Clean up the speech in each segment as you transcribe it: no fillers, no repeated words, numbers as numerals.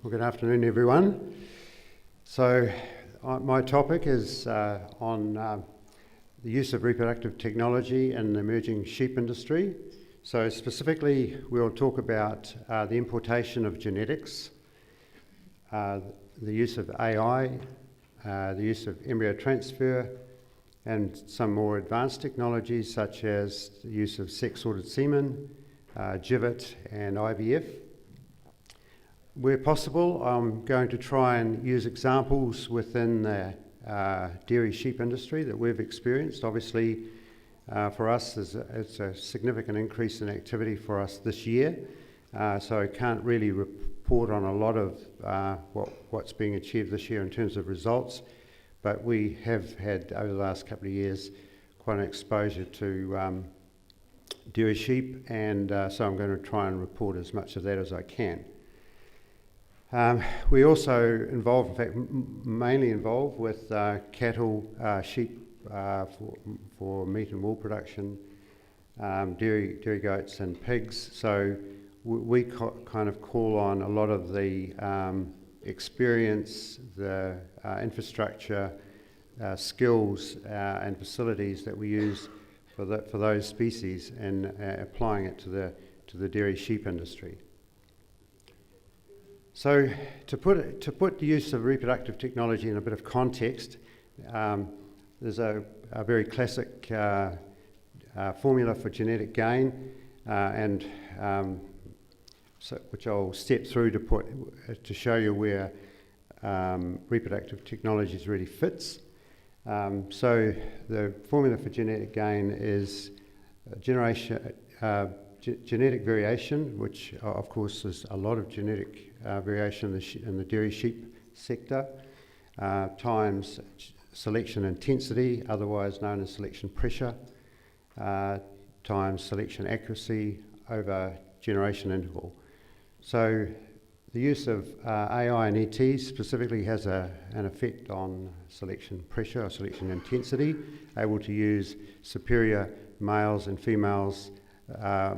Well, good afternoon, everyone. So, my topic is on the use of reproductive technology in the emerging sheep industry. So, specifically, we'll talk about the importation of genetics, the use of AI, the use of embryo transfer, and some more advanced technologies such as the use of sex-sorted semen, GIVIT, and IVF. Where possible, I'm going to try and use examples within the dairy sheep industry that we've experienced. Obviously, for us, it's a significant increase in activity for us this year, so I can't really report on a lot of what's being achieved this year in terms of results, but we have had, over the last couple of years, quite an exposure to dairy sheep, and so I'm going to try and report as much of that as I can. We also involved, in fact, mainly involved with cattle, sheep for meat and wool production, dairy goats and pigs. So we kind of call on a lot of the experience, the infrastructure, skills and facilities that we use for those species and applying it to the dairy sheep industry. So to put the use of reproductive technology in a bit of context, there's a very classic formula for genetic gain, which I'll step through to show you where reproductive technologies really fits. So the formula for genetic gain is genetic variation, which of course is a lot of genetic variation in the dairy sheep sector, times selection intensity, otherwise known as selection pressure, times selection accuracy over generation interval. So the use of AI and ET specifically has an effect on selection pressure or selection intensity, able to use superior males and females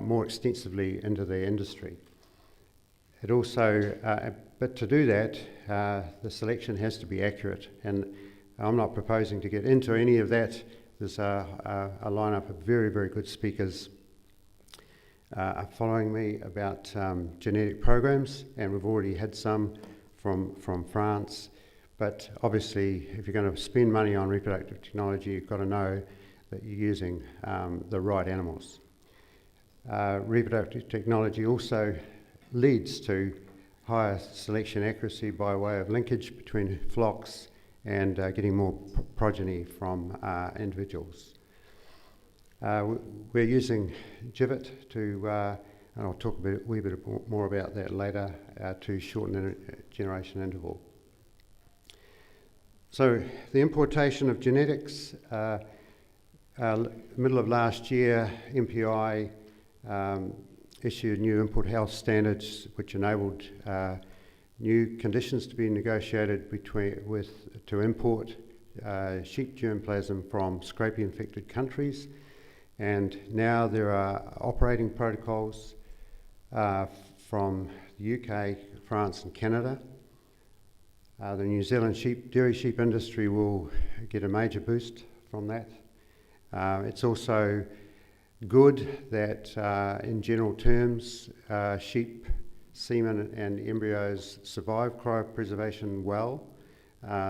more extensively into the industry. It also, but to do that, the selection has to be accurate, and I'm not proposing to get into any of that. There's a lineup of very, very good speakers following me about genetic programs, and we've already had some from France. But obviously, if you're going to spend money on reproductive technology, you've got to know that you're using the right animals. Reproductive technology also leads to higher selection accuracy by way of linkage between flocks and getting more progeny from individuals. We're using GIVIT to, and I'll talk a wee bit more about that later, to shorten the generation interval. So the importation of genetics, middle of last year, MPI issued new input health standards which enabled new conditions to be negotiated to import sheep germplasm from scrapie infected countries, and now there are operating protocols from the UK, France and Canada. The New Zealand dairy sheep industry will get a major boost from that. It's also good that in general terms sheep semen and embryos survive cryopreservation well,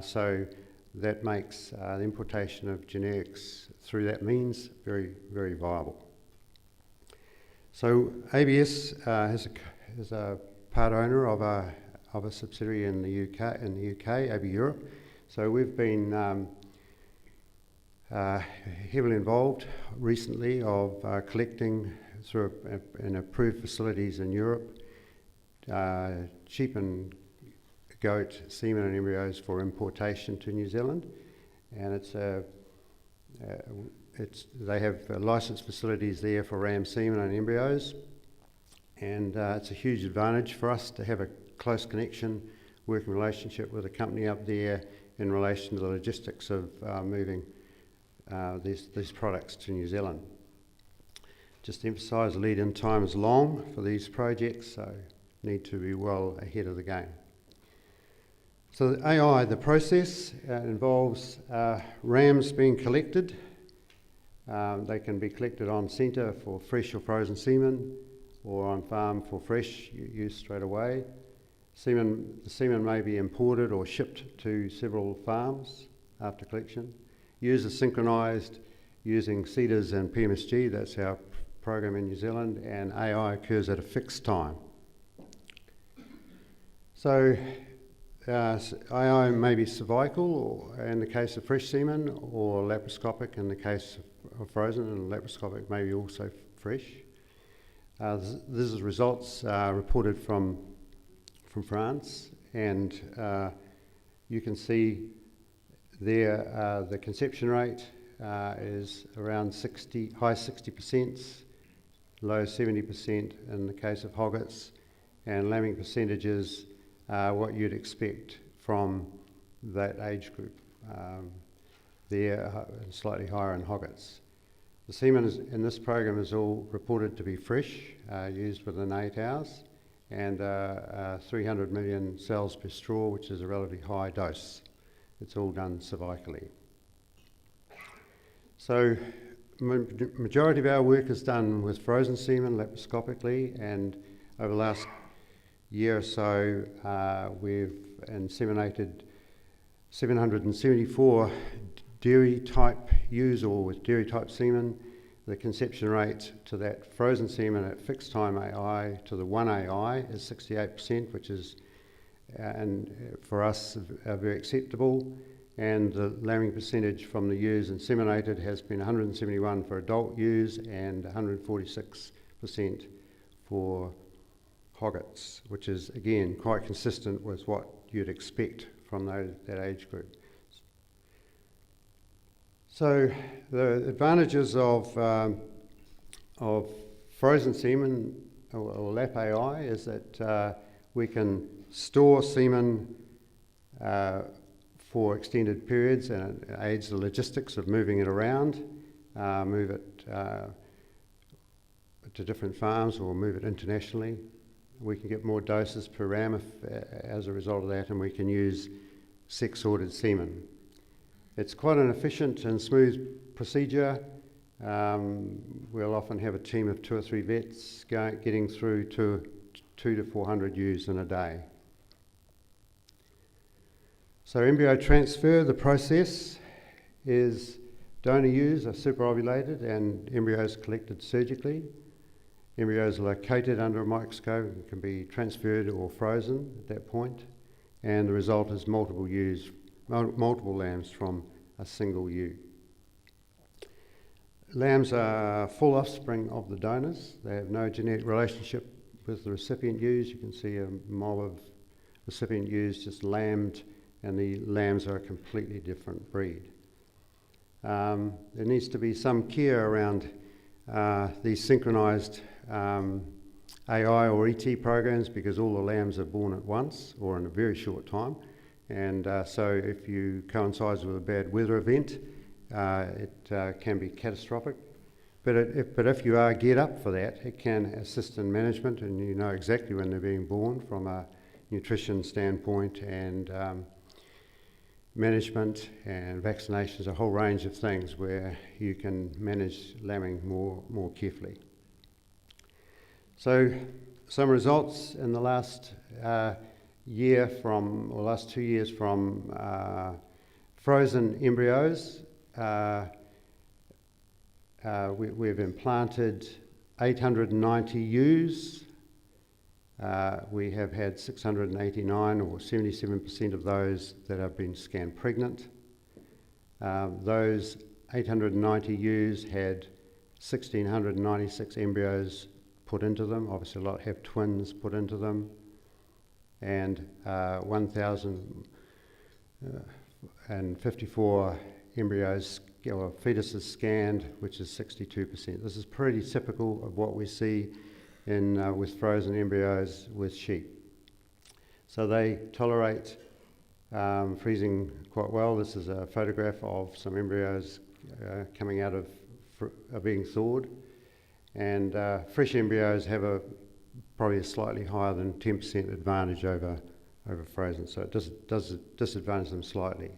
so that makes the importation of genetics through that means very, very viable. So ABS is a part owner of a subsidiary in the UK, AB Europe. So we've been heavily involved recently of collecting through in approved facilities in Europe sheep and goat semen and embryos for importation to New Zealand, and they have licensed facilities there for ram semen and embryos, and it's a huge advantage for us to have a close connection, working relationship with a company up there in relation to the logistics of moving these products to New Zealand. Just to emphasise, lead-in time is long for these projects, so need to be well ahead of the game. So the AI, the process involves rams being collected. They can be collected on centre for fresh or frozen semen, or on farm for fresh use straight away. The semen may be imported or shipped to several farms after collection. Ewes are synchronised using CEDARS and PMSG, that's our program in New Zealand, and AI occurs at a fixed time. So AI may be cervical in the case of fresh semen, or laparoscopic in the case of frozen, and laparoscopic may be also fresh. This is results reported from France, and you can see there the conception rate is around high 60%, low 70% in the case of hoggets, and lambing percentages are what you'd expect from that age group. They're slightly higher in hoggets. The semen in this program is all reported to be fresh, used within 8 hours, and 300 million cells per straw, which is a relatively high dose. It's all done cervically. So majority of our work is done with frozen semen laparoscopically, and over the last year or so we've inseminated 774 dairy type ewes, or with dairy type semen. The conception rate to that frozen semen at fixed time AI to the 1 AI is 68%, which is and for us very acceptable, and the lambing percentage from the ewes inseminated has been 171 for adult ewes and 146% for hoggets, which is again quite consistent with what you'd expect from that age group. So the advantages of frozen semen or lap AI is that we can store semen for extended periods, and it aids the logistics of moving it around, move it to different farms or move it internationally. We can get more doses per ram as a result of that, and we can use sex-sorted semen. It's quite an efficient and smooth procedure. We'll often have a team of 2 or 3 vets getting through to 200 to 400 ewes in a day. So embryo transfer, the process is donor ewes are superovulated and embryos collected surgically. Embryos are located under a microscope and can be transferred or frozen at that point, and the result is multiple lambs from a single ewe. Lambs are full offspring of the donors. They have no genetic relationship with the recipient ewes. You can see a mob of recipient ewes just lambed, and the lambs are a completely different breed. There needs to be some care around these synchronised AI or ET programs, because all the lambs are born at once or in a very short time, and so if you coincides with a bad weather event, it can be catastrophic. But if you are geared up for that, it can assist in management, and you know exactly when they're being born from a nutrition standpoint, and management and vaccinations, a whole range of things where you can manage lambing more carefully. So some results in the last last 2 years from frozen embryos. We've implanted 890 ewes. We have had 689, or 77% of those that have been scanned pregnant. Those 890 ewes had 1,696 embryos put into them. Obviously a lot have twins put into them, and 1,054 embryos or fetuses scanned, which is 62%. This is pretty typical of what we see with frozen embryos with sheep. So they tolerate freezing quite well. This is a photograph of some embryos coming out of being thawed, and fresh embryos have probably a slightly higher than 10% advantage over over frozen, so it does disadvantage them slightly.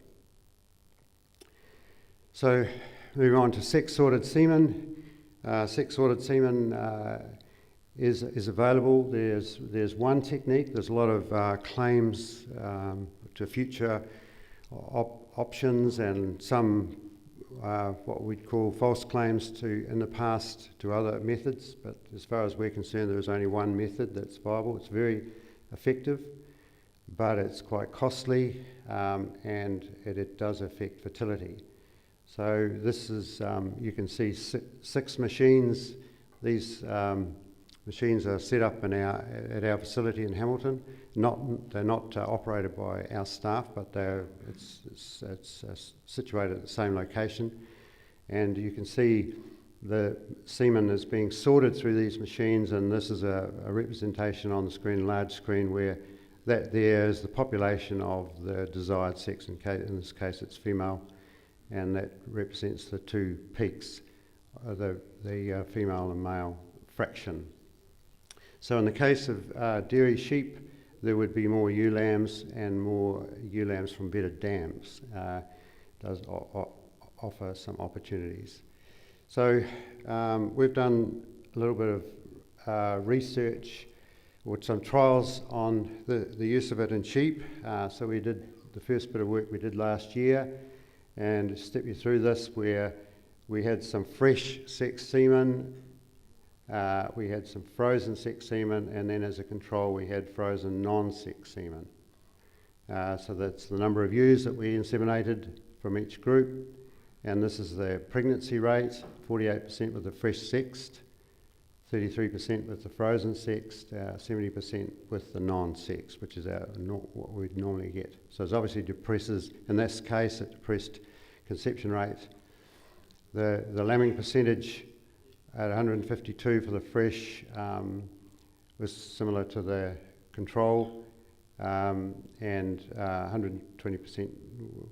So moving on to sex-sorted semen. Sex-sorted semen is available. There's one technique. There's a lot of claims to future options and some what we'd call false claims to in the past to other methods, but as far as we're concerned, there is only one method that's viable. It's very effective, but it's quite costly, and it does affect fertility. So this is, you can see six machines. These machines are set up at our facility in Hamilton. They're not operated by our staff, but it's situated at the same location. And you can see the semen is being sorted through these machines, and this is a representation on the screen, large screen, where that there is the population of the desired sex. In this case, it's female, and that represents the two peaks, the female and male fraction. So in the case of dairy sheep, there would be more ewe lambs and more ewe lambs from bedded dams. Does offer some opportunities. So we've done a little bit of research or some trials on the use of it in sheep. So we did the first bit of work we did last year, and to step you through this, where we had some fresh sex semen, we had some frozen sex semen, and then as a control we had frozen non-sex semen. So that's the number of ewes that we inseminated from each group, and this is the pregnancy rate: 48% with the fresh sexed, 33% with the frozen sexed, 70% with the non-sexed, which is what we'd normally get. So it obviously depresses, in this case it depressed conception rate. The lambing percentage at 152 for the fresh was similar to the control, and 120%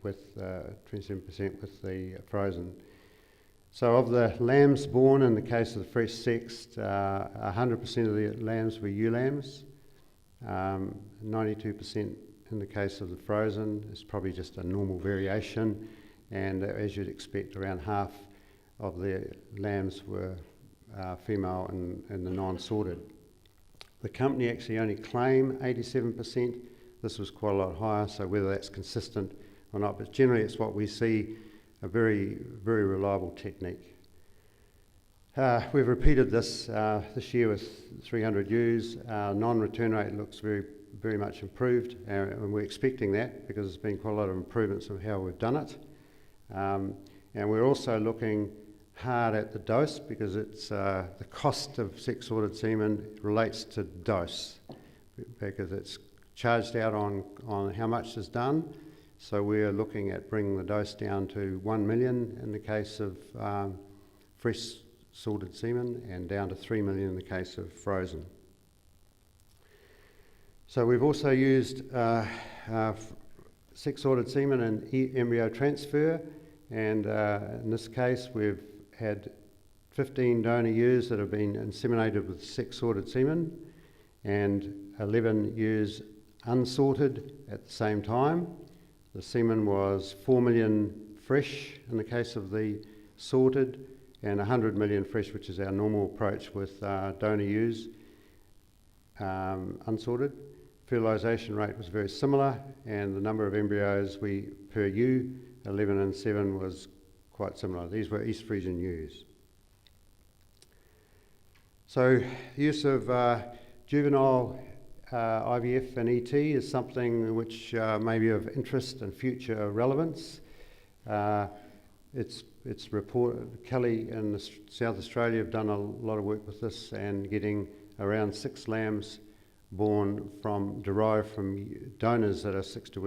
with 27% with the frozen. So of the lambs born in the case of the fresh sexed, 100% of the lambs were ewe lambs, 92% in the case of the frozen. It's probably just a normal variation, and as you'd expect, around half of the lambs were female and the non-sorted. The company actually only claim 87%. This was quite a lot higher, so whether that's consistent or not, but generally it's what we see, a very, very reliable technique. We've repeated this this year with 300 ewes. Our non-return rate looks very, very much improved, and we're expecting that because there's been quite a lot of improvements of how we've done it. And we're also looking hard at the dose, because it's the cost of sex-sorted semen relates to dose, because it's charged out on how much is done. So we're looking at bringing the dose down to 1 million in the case of fresh sorted semen, and down to 3 million in the case of frozen. So we've also used sex-sorted semen in embryo transfer, and in this case we've had 15 donor ewes that have been inseminated with sex-sorted semen, and 11 ewes unsorted at the same time. The semen was 4 million fresh in the case of the sorted, and 100 million fresh, which is our normal approach with donor ewes unsorted. Fertilisation rate was very similar, and the number of embryos per ewe, 11 and 7, was quite similar. These were East Frisian ewes. So the use of juvenile IVF and ET is something which may be of interest and future relevance. It's reported, Kelly in South Australia have done a lot of work with this, and getting around 6 lambs born derived from donors that are 6 to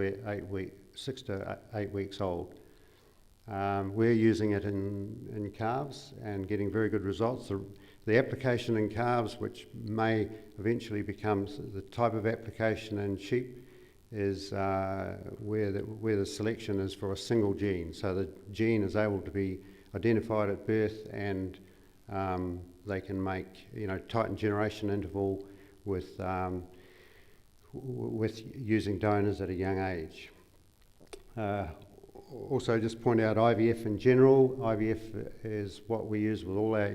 8 weeks old. We're using it in calves and getting very good results. The application in calves, which may eventually become the type of application in sheep, is where the selection is for a single gene. So the gene is able to be identified at birth, and they can make, tighten generation interval with with using donors at a young age. Also just point out IVF in general. IVF is what we use with all our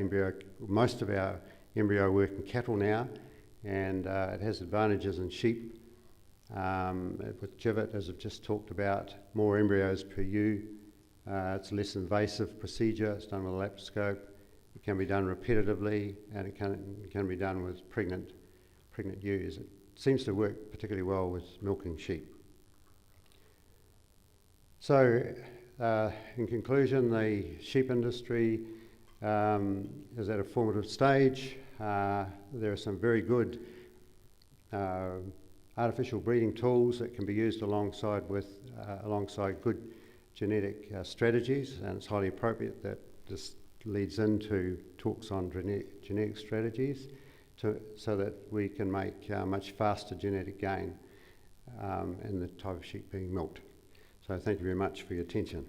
most of our embryo work in cattle now, and it has advantages in sheep. With GIVIT, as I've just talked about, more embryos per ewe. It's a less invasive procedure. It's done with a laparoscope. It can be done repetitively, and it can be done with pregnant ewes. It seems to work particularly well with milking sheep. So, in conclusion, the sheep industry is at a formative stage. There are some very good artificial breeding tools that can be used alongside good genetic strategies, and it's highly appropriate that this leads into talks on genetic strategies so that we can make much faster genetic gain in the type of sheep being milked. So thank you very much for your attention.